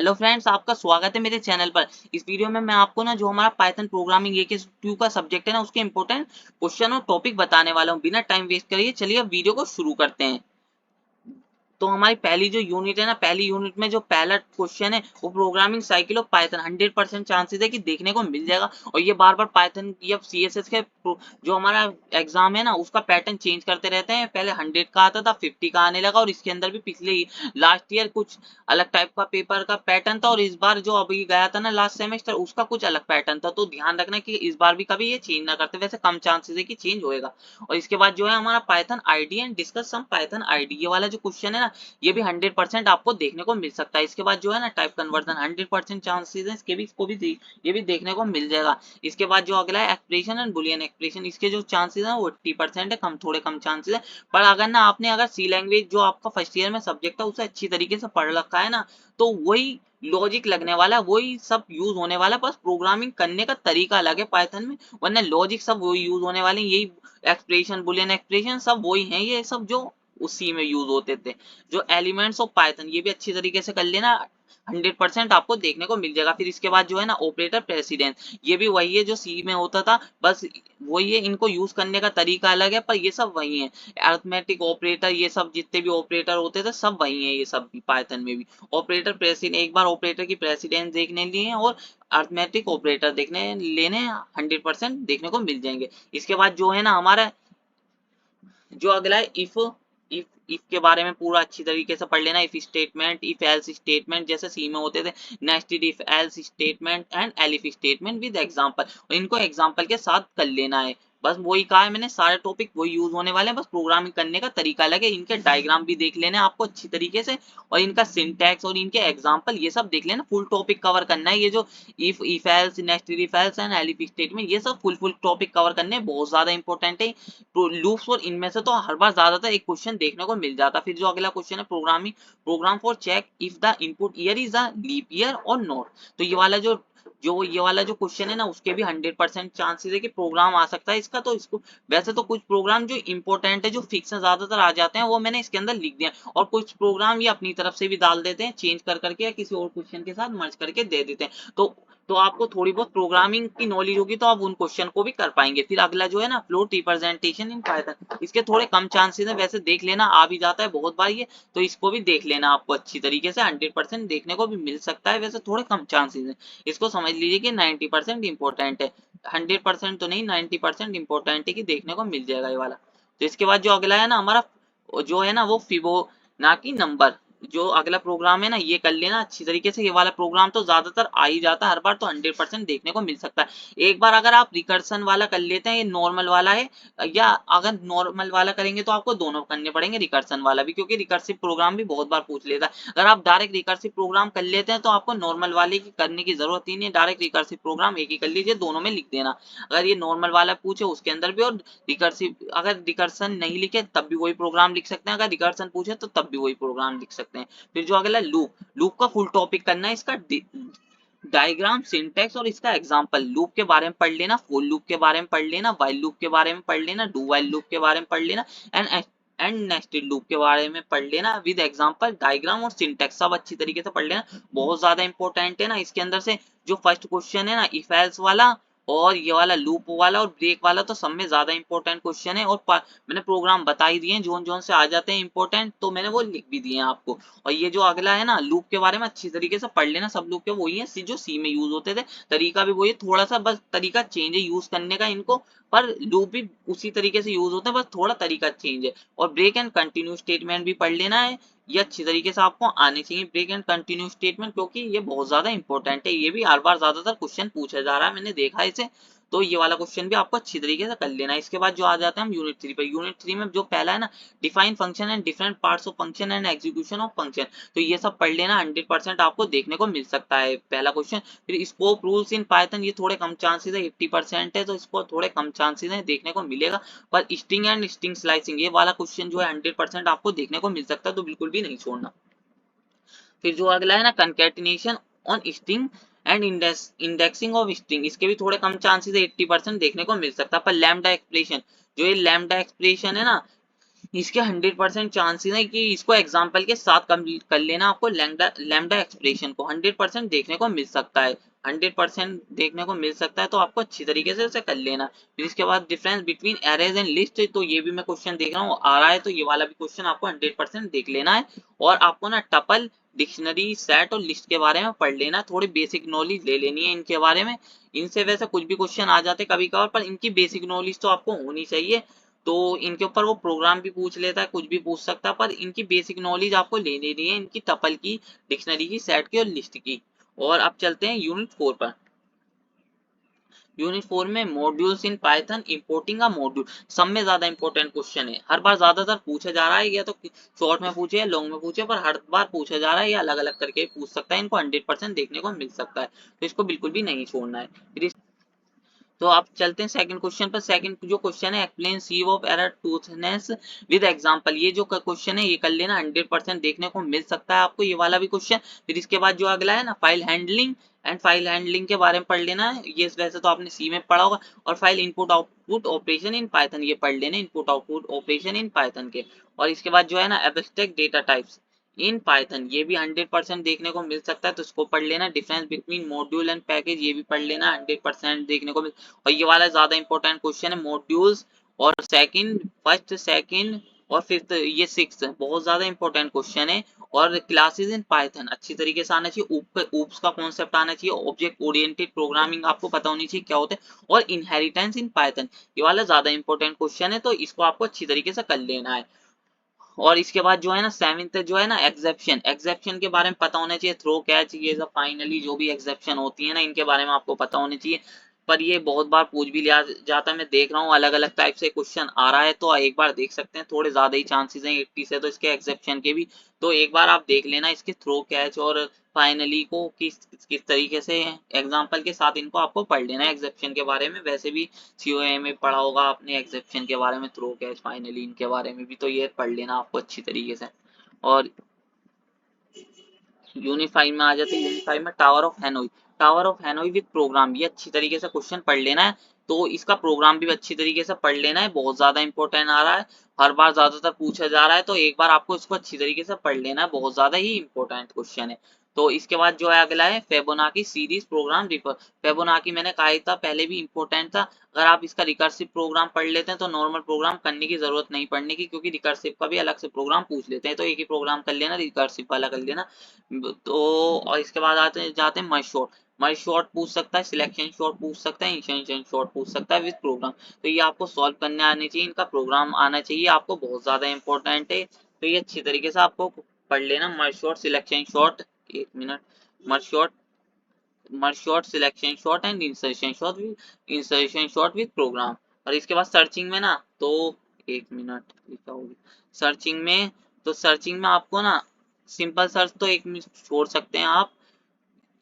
Hello friends, आपका स्वागत है मेरे चैनल पर। इस वीडियो में मैं आपको ना जो हमारा पाइथन प्रोग्रामिंग AK2 का सब्जेक्ट है ना उसके इंपॉर्टेंट क्वेश्चन और टॉपिक बताने वाला हूँ। बिना टाइम वेस्ट करिए चलिए अब वीडियो को शुरू करते हैं। तो हमारी पहली जो यूनिट है ना, पहली यूनिट में जो पहला क्वेश्चन है वो programming cycle of Python 100% chances है कि देखने को मिल जाएगा। और ये बार बार पाइथन या CSS के जो हमारा एग्जाम है ना उसका पैटर्न चेंज करते रहते हैं। पहले 100 का आता था, 50 का आने लगा और इसके अंदर भी पिछले ही लास्ट ईयर कुछ अलग टाइप का पेपर का पैटर्न था और इस बार जो अभी गया था ना लास्ट सेमेस्टर उसका कुछ अलग पैटर्न था। तो ध्यान रखना कि इस बार भी कभी ये चेंज ना करते, वैसे कम चांसेस है कि चेंज होएगा। और इसके बाद जो है हमारा Python ID and discuss some Python ID, ये वाला जो क्वेश्चन है ना ये भी 100% आपको देखने को मिल सकता है। इसके बाद जो है ना टाइप कन्वर्जन 100% चांसेस है इसके भी, इसको भी ये भी देखने को मिल जाएगा। इसके बाद जो अगला है एक्सप्रेशन एंड बुलियन एक्सप्रेशन, इसके जो चांसेस हैं वो 80% है, कम थोड़े कम चांसेस है। पर अगर ना आपने अगर सी लैंग्वेज जो आपका फर्स्ट ईयर में सब्जेक्ट है उसे अच्छी तरीके से पढ़ रखा है ना तो वही लॉजिक लगने वाला है, वही सब यूज होने वाला है। बस प्रोग्रामिंग करने का तरीका अलग है पाइथन में, वरना लॉजिक सब वही यूज होने वाले हैं। यही एक्सप्रेशन बुलियन एक्सप्रेशन सब वही हैं, ये सब जो उसी में यूज होते थे। जो एलिमेंट्स ऑफ पाइथन ये भी अच्छी तरीके से कर लेना, 100% आपको देखने को मिल जाएगा। फिर इसके बाद जो है ना ऑपरेटर प्रेसिडेंस, ये भी वही है जो सी में होता था, बस वही है, इनको यूज करने का तरीका अलग है पर ये सब वही है। अरिथमेटिक ऑपरेटर ये सब जितने भी ऑपरेटर होते थे सब वही है, ये सब भी पाइथन में भी। ऑपरेटर प्रेसिडेंस एक बार ऑपरेटर की प्रेसिडेंस देखने लिए और अरिथमेटिक ऑपरेटर देखने लेने 100% देखने को मिल जाएंगे। इसके बाद जो है ना हमारा जो अगला है इफ के बारे में पूरा अच्छी तरीके से पढ़ लेना। If statement, if else statement जैसे सी में होते थे, nested if else statement and elif statement with example, और इनको एग्जांपल के साथ कर लेना है। बस वही कहा है मैंने, सारे टॉपिक वही यूज होने वाले हैं, बस प्रोग्रामिंग करने का तरीका अलग है। इनके डायग्राम भी देख लेना है आपको अच्छी तरीके से, और इनका सिंटैक्स और इनके एग्जांपल ये सब देख लेना। फुल टॉपिक कवर करना है, ये जो if else, nested if else and elif statement ये सब फुल टॉपिक कवर करने बहुत ज्यादा इंपॉर्टेंट है। तो लूप्स और इनमें से तो हर बार ज्यादातर एक क्वेश्चन देखने को मिल जाता। फिर जो अगला क्वेश्चन है programming program for check if the input year is a leap year और नॉट, तो ये वाला जो क्वेश्चन है ना उसके भी 100% चांसेस है कि प्रोग्राम आ सकता है इसका। तो इसको वैसे तो कुछ प्रोग्राम जो इंपॉर्टेंट है, जो फिक्स है, ज्यादातर आ जाते हैं, वो मैंने इसके अंदर लिख दिया, और कुछ प्रोग्राम ये अपनी तरफ से भी डाल देते हैं, चेंज कर करके या किसी और क्वेश्चन के साथ मर्ज करके दे देते हैं। तो आपको थोड़ी बहुत प्रोग्रामिंग की नॉलेज होगी तो आप उन क्वेश्चन को भी कर पाएंगे। फिर अगला जो है ना फ्लोट रिप्रेजेंटेशन इन पाइथन, इसके थोड़े कम चांसेस है, वैसे देख लेना, आ भी जाता है बहुत बार ये, तो इसको भी देख लेना आपको अच्छी तरीके से। 100% देखने को भी मिल सकता है, वैसे थोड़े कम चांसेस है। इसको समझ लीजिए कि 90% इंपॉर्टेंट है, 100% तो नहीं, 90% इंपॉर्टेंट है कि देखने को मिल जाएगा ये वाला। तो इसके बाद जो अगला है ना हमारा जो है ना वो फिबोनाची नंबर, जो अगला प्रोग्राम है ना ये कर लेना अच्छी तरीके से। ये वाला प्रोग्राम तो ज्यादातर आ ही जाता है हर बार, तो 100% देखने को मिल सकता है। एक बार अगर आप रिकर्सन वाला कर लेते हैं, ये नॉर्मल वाला है, या अगर नॉर्मल वाला करेंगे तो आपको दोनों करने पड़ेंगे, रिकर्सन वाला भी, क्योंकि रिकर्सिव प्रोग्राम भी बहुत बार पूछ लेता है। अगर आप डायरेक्ट रिकर्सिव प्रोग्राम कर लेते हैं तो आपको नॉर्मल वाले की करने की जरूरत ही नहीं है, डायरेक्ट रिकर्सिव प्रोग्राम एक ही कर लीजिए, दोनों में लिख देना। अगर ये नॉर्मल वाला पूछे उसके अंदर भी, और रिकर्सिव अगर रिकर्सन नहीं लिखे तब भी वही प्रोग्राम लिख सकते हैं, अगर रिकर्सन पूछे तो तब भी वही प्रोग्राम लिख सकते हैं। फिर जो अगला लूप का फुल टॉपिक करना है, इसका डायग्राम, सिंटेक्स और इसका एग्जांपल। लूप के बारे में पढ़ लेना, फॉर लूप के बारे में पढ़ लेना, व्हाइल लूप के बारे में पढ़ लेना, डू व्हाइल लूप के बारे में पढ़ लेना, एंड नेस्टेड लूप के बारे में पढ़ लेना विद एग्जांपल, डायग्राम और सिंटेक्स सब अच्छी तरीके से पढ़ लेना, बहुत ज्यादा इंपॉर्टेंट है ना। इसके अंदर से जो फर्स्ट क्वेश्चन है ना इफ एल्स वाला, और ये वाला लूप वाला और ब्रेक वाला, तो सब में ज्यादा इंपॉर्टेंट क्वेश्चन है। और मैंने प्रोग्राम बता ही दिए, जोन जोन से आ जाते हैं इंपॉर्टेंट, तो मैंने वो लिख भी दिए हैं आपको। और ये जो अगला है ना लूप के बारे में अच्छी तरीके से पढ़ लेना, सब लूप के वही है जो सी में यूज होते थे, तरीका भी वही है, थोड़ा सा बस तरीका चेंज है यूज करने का इनको, पर लूप भी उसी तरीके से यूज होते हैं, बस थोड़ा तरीका चेंज है। और ब्रेक एंड कंटिन्यू स्टेटमेंट भी पढ़ लेना है, ये अच्छी तरीके से आपको आने चाहिए ब्रेक एंड कंटिन्यू स्टेटमेंट, क्योंकि ये बहुत ज्यादा इंपॉर्टेंट है, ये भी हर बार ज्यादातर क्वेश्चन पूछा जा रहा है, मैंने देखा है इसे। तो ये वाला क्वेश्चन भी आपको अच्छी तरीके से कर लेना है। इसके बाद जो आ जाते हैं हम यूनिट 3 पर। यूनिट 3 में जो पहला है ना define function and different parts of function and execution of function, तो ये सब पढ़ लेना, 100% आपको देखने को मिल सकता है पहला क्वेश्चन। फिर स्कोप रूल्स इन पाइथन, ये थोड़े कम चांसेस है, 80% है, तो इसको थोड़े कम चांसेस है देखने को मिलेगा। पर स्ट्रिंग एंड स्ट्रिंग स्लाइसिंग, ये वाला क्वेश्चन जो है 100% आपको देखने को मिल सकता है, तो बिल्कुल भी नहीं छोड़ना। फिर जो अगला है ना concatenation on string and indexing of string, इसके भी थोड़े कम चांसेस है, 80% देखने को मिल सकता है। पर लैम्डा एक्सप्रेशन, जो ये लैम्डा एक्सप्रेशन है ना इसके 100% चांसेस है कि इसको एग्जाम्पल के साथ कंप्लीट कर लेना। आपको लैम्डा एक्सप्रेशन को 100% देखने को मिल सकता है, 100% देखने को मिल सकता है, तो आपको अच्छी तरीके से उसे कर लेना। फिर इसके बाद difference between arrays and list, तो ये भी मैं क्वेश्चन देख रहा हूँ आ रहा है, तो ये वाला भी क्वेश्चन आपको 100% देख लेना है। और आपको ना टपल, डिक्शनरी, सेट और लिस्ट के बारे में पढ़ लेना, थोड़ी बेसिक नॉलेज ले लेनी है इनके बारे में। इनसे वैसे कुछ भी क्वेश्चन आ जाते कभी कभार, पर इनकी बेसिक नॉलेज तो आपको होनी चाहिए। तो इनके ऊपर वो प्रोग्राम भी पूछ लेता है, कुछ भी पूछ सकता है, पर इनकी बेसिक नॉलेज आपको ले लेनी है, इनकी टपल की, डिक्शनरी की, सेट की और लिस्ट की। और अब चलते हैं यूनिट 4 पर। यूनिट 4 में modules in Python, importing a module, सब में ज्यादा इंपॉर्टेंट क्वेश्चन है। हर बार ज्यादातर पूछा जा रहा है, या तो शॉर्ट में पूछे या लॉन्ग में पूछे, पर हर बार पूछा जा रहा है, या अलग अलग करके पूछ सकता है। इनको 100% देखने को मिल सकता है, तो इसको बिल्कुल भी नहीं छोड़ना है। फिर तो आप चलते हैं सेकंड क्वेश्चन पर। सेकंड जो क्वेश्चन है, explain sieve of Eratosthenes with example, ये जो क्वेश्चन है ये कर लेना, 100% देखने को मिल सकता है आपको ये वाला भी क्वेश्चन। फिर इसके बाद जो अगला है ना, file handling and file handling के बारे में पढ़ लेना है, ये वैसे तो आपने सी में पढ़ा होगा। और file input output operation in Python, ये पढ़ लेना, input output operation in Python के। और इसके बाद जो है ना, abstract data types in Python, ये भी 100% देखने को मिल सकता है, तो इसको पढ़ लेना। Difference between module and package, ये भी पढ़ लेना, 100% देखने को मिल। और ये वाला ज्यादा इंपॉर्टेंट क्वेश्चन है, मॉड्यूल्स और सेकंड, फर्स्ट, सेकंड और फिफ्थ, ये सिक्स बहुत ज्यादा इंपॉर्टेंट क्वेश्चन है। और क्लासेस इन पाइथन अच्छी तरीके से आना चाहिए, ऊप्स का कॉन्सेप्ट आना चाहिए, ऑब्जेक्ट ओरिएंटेड प्रोग्रामिंग आपको पता होनी चाहिए क्या होता है, और इनहेरिटेंस इन पाइथन, ये वाला ज्यादा इंपॉर्टेंट क्वेश्चन है, तो इसको आपको अच्छी तरीके से कर लेना है। और इसके बाद जो है ना, सेवेंथ जो है ना, एक्सेप्शन, एक्सेप्शन के बारे में पता होना चाहिए, थ्रो कैच, ये सब फाइनली जो भी एक्सेप्शन होती है ना, इनके बारे में आपको पता होना चाहिए। पर ये बहुत बार पूछ भी लिया जाता है, मैं देख रहा हूँ अलग अलग टाइप से क्वेश्चन आ रहा है, तो एक बार देख सकते हैं, थोड़े ज्यादा ही चांसेस हैं 80 से, तो इसके एक्सेप्शन के भी, तो एक बार आप देख लेना इसके थ्रो कैच और फाइनली को किस किस तरीके से एग्जाम्पल के साथ इनको आपको पढ़ लेना है एक्सेप्शन के बारे में। वैसे भी सीओए में पढ़ा होगा आपने एक्सेप्शन के बारे में, थ्रो कैच, फाइनली, इनके बारे में भी, तो ये पढ़ लेना आपको अच्छी तरीके से। और यूनिट 5 में आ जाते हैं। यूनिट 5 में tower of Hanoi, tower of Hanoi with program, ये अच्छी तरीके से क्वेश्चन पढ़ लेना है, तो इसका प्रोग्राम भी अच्छी तरीके से पढ़ लेना है, बहुत ज्यादा इंपॉर्टेंट आ रहा है, हर बार ज्यादातर पूछा जा रहा है, तो एक बार आपको इसको अच्छी तरीके से पढ़ लेना है, बहुत ज्यादा ही इंपॉर्टेंट क्वेश्चन है। तो इसके बाद जो है अगला है Fibonacci series program ripper, Fibonacci मैंने कहा था पहले भी इंपॉर्टेंट था। अगर आप इसका रिकर्सिव प्रोग्राम पढ़ लेते हैं तो नॉर्मल प्रोग्राम करने की जरूरत नहीं पड़ने की, क्योंकि रिकर्सिव का भी अलग से प्रोग्राम पूछ लेते हैं, तो एक ही प्रोग्राम कर लेना, रिकर्सिव वाला कर लेना। तो और इसके बाद आते जाते हैं मर्ज शॉट, मर्ज शॉट पूछ सकता है, सिलेक्शन शॉट पूछ सकता है, इंस्टेंशन शॉट पूछ सकता है विद प्रोग्राम, तो ये आपको सॉल्व करने आने चाहिए, इनका प्रोग्राम आना चाहिए आपको, बहुत ज्यादा इंपॉर्टेंट है, तो ये अच्छी तरीके से आपको पढ़ लेना। मर्ज शॉट, सिलेक्शन शॉट, एक minute, merge sort, merge sort, selection sort and insertion sort, insertion sort with program. और इसके बाद सर्चिंग में ना, तो एक मिनट लिखा होगा सर्चिंग में, तो सर्चिंग में आपको ना, सिंपल सर्च तो एक मिनट छोड़ सकते हैं आप,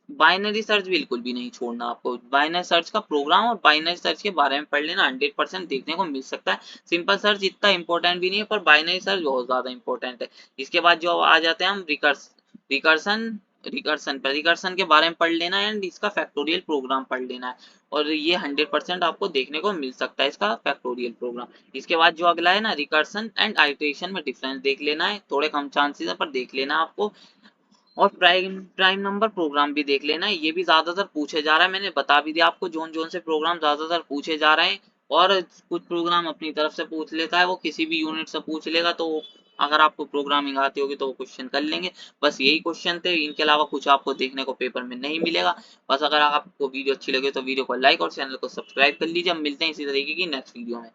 बाइनरी सर्च बिल्कुल भी नहीं छोड़ना आपको, बाइनरी सर्च का प्रोग्राम और बाइनरी सर्च के बारे में पढ़ लेना, 100% देखने को मिल सकता है। सिंपल सर्च इतना इंपॉर्टेंट भी नहीं है, पर बाइनरी सर्च बहुत ज्यादा इंपॉर्टेंट है। इसके बाद जो आ जाते हैं हम रिकर्सन, रिकर्सन के बारे में पढ़ लेना है, एंड इसका फैक्टोरियल प्रोग्राम पढ़ लेना है, और ये 100% आपको देखने को मिल सकता है इसका फैक्टोरियल प्रोग्राम। इसके बाद जो अगला है ना, रिकर्सन एंड आइटरेशन में डिफरेंस देख लेना है, थोड़े कम चांसेस है पर देख लेना आपको। और प्राइम प्राइम नंबर प्रोग्राम भी देख लेना है, ये भी ज्यादातर पूछे जा रहा है, मैंने बता भी दिया आपको जोन जोन से प्रोग्राम ज्यादातर पूछे जा रहे हैं। और कुछ प्रोग्राम अपनी तरफ से पूछ लेता है, वो किसी भी यूनिट से पूछ लेगा, तो अगर आपको प्रोग्रामिंग आती होगी तो वो क्वेश्चन कर लेंगे। बस यही क्वेश्चन थे, इनके अलावा कुछ आपको देखने को पेपर में नहीं मिलेगा। बस अगर आपको वीडियो अच्छी लगे तो वीडियो को लाइक और चैनल को सब्सक्राइब कर लीजिए। हम मिलते हैं इसी तरीके की नेक्स्ट वीडियो में।